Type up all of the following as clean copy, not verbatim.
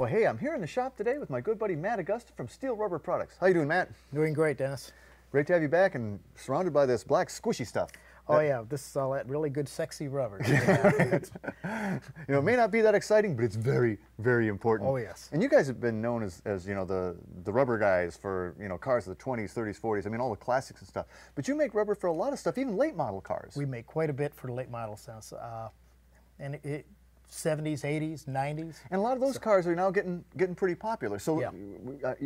Well, hey, I'm here in the shop today with my good buddy Matt Agosta from Steele Rubber Products. How you doing, Matt? Doing great, Dennis. Great to have you back and surrounded by this black squishy stuff. Oh yeah, this is all that really good sexy rubber. It may not be that exciting, but it's very, very important. Oh yes. And you guys have been known as the rubber guys for cars of the 20s, 30s, 40s. I mean all the classics and stuff. But you make rubber for a lot of stuff, even late model cars. We make quite a bit for late model stuff, and 70s, 80s, 90s. And a lot of those cars are now getting pretty popular. So, yeah.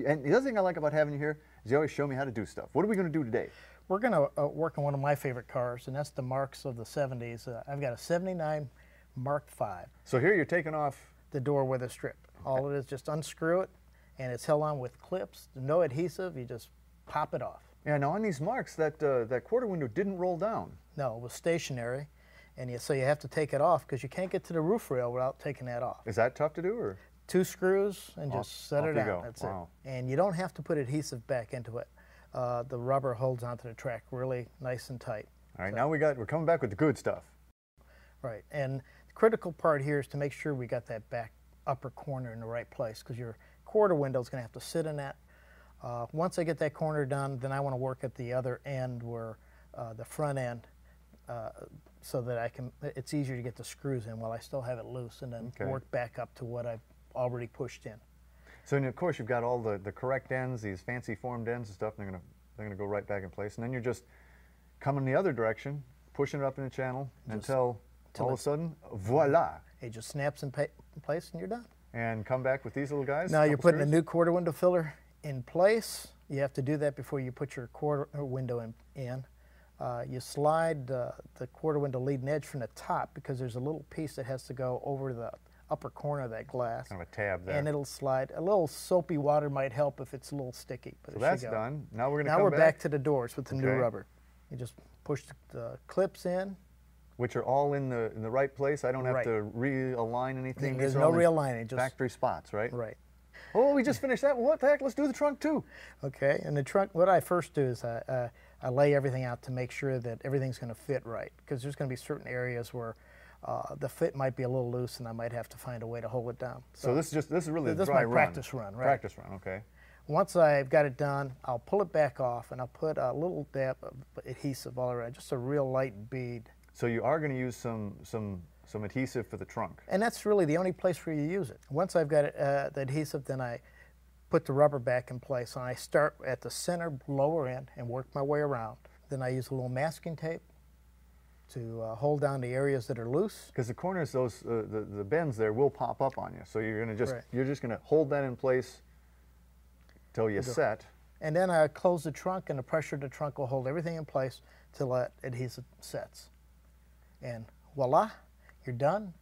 And the other thing I like about having you here is you always show me how to do stuff. What are we going to do today? We're going to work on one of my favorite cars, and that's the Marks of the 70s. I've got a 79 Mark V. So here you're taking off the door with a strip. All it is, just unscrew it, and it's held on with clips. No adhesive. You just pop it off. Yeah. Now on these Marks, that quarter window didn't roll down. No, it was stationary. And so you have to take it off because you can't get to the roof rail without taking that off. Is that tough to do, or? 2 screws and just set it down. That's it. And you don't have to put adhesive back into it. The rubber holds onto the track really nice and tight. All right, now we're coming back with the good stuff. Right, and the critical part here is to make sure we got that back upper corner in the right place because your quarter window is going to have to sit in that. Once I get that corner done, then I want to work at the other end where the front end. So that it's easier to get the screws in while I still have it loose, and then work back up to what I've already pushed in. So and of course you've got all the correct ends, these fancy formed ends and stuff, and they're gonna go right back in place, and then you're just coming the other direction, pushing it up in the channel until all of a sudden, voila! It just snaps in place, and you're done. And come back with these little guys. Now you're putting a new quarter window filler in place. You have to do that before you put your quarter window in. You slide the quarter window leading edge from the top because there's a little piece that has to go over the upper corner of that glass. Kind of a tab there. And it'll slide. A little soapy water might help if it's a little sticky. But so that's done. Now we're going to come back to the doors with the new rubber. You just push the clips in. Which are all in the right place. I don't have to realign anything. There's no realigning. Just factory spots, right? Right. Oh, we just finished that. Well, what the heck? Let's do the trunk too. Okay. And the trunk, what I first do is I lay everything out to make sure that everything's going to fit right, because there's going to be certain areas where the fit might be a little loose, and I might have to find a way to hold it down. So this is really the dry run. This is my practice run, right? Practice run, okay. Once I've got it done, I'll pull it back off, and I'll put a little dab of adhesive all around, just a real light bead. So you are going to use some adhesive for the trunk. And that's really the only place where you use it. Once I've got the adhesive, then I put the rubber back in place, and I start at the center lower end and work my way around. Then I use a little masking tape to hold down the areas that are loose. Because the corners, the bends there will pop up on you, so you're just going to hold that in place till you set. And then I close the trunk, and the pressure of the trunk will hold everything in place till that adhesive sets. And voila, you're done.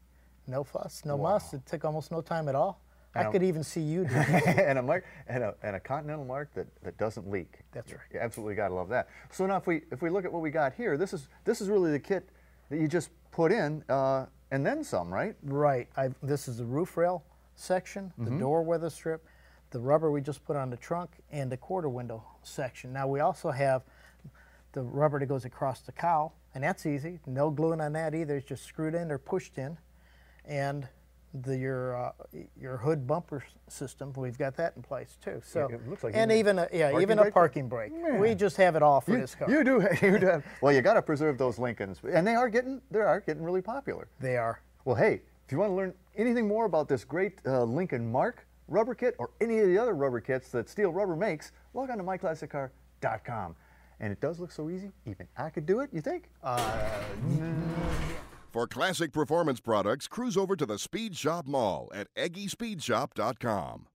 No fuss, no muss. It took almost no time at all. I could even see you do it. and a Continental Mark that doesn't leak. That's right. You absolutely got to love that. So now if we look at what we got here, this is really the kit that you just put in and then some, right? Right. This is the roof rail section, the door weather strip, the rubber we just put on the trunk, and the quarter window section. Now we also have the rubber that goes across the cowl, and that's easy. No gluing on that either. It's just screwed in or pushed in. And your hood bumper system, we've got that in place too. So it looks like even a parking brake. Yeah. We just have it all for this car. You do have. Well, you got to preserve those Lincolns, and they are getting really popular. They are. Well, hey, if you want to learn anything more about this great Lincoln Mark rubber kit or any of the other rubber kits that Steele Rubber makes, log on to myclassiccar.com. And it does look so easy, even I could do it, you think? For classic performance products, cruise over to the Speed Shop Mall at EggieSpeedShop.com.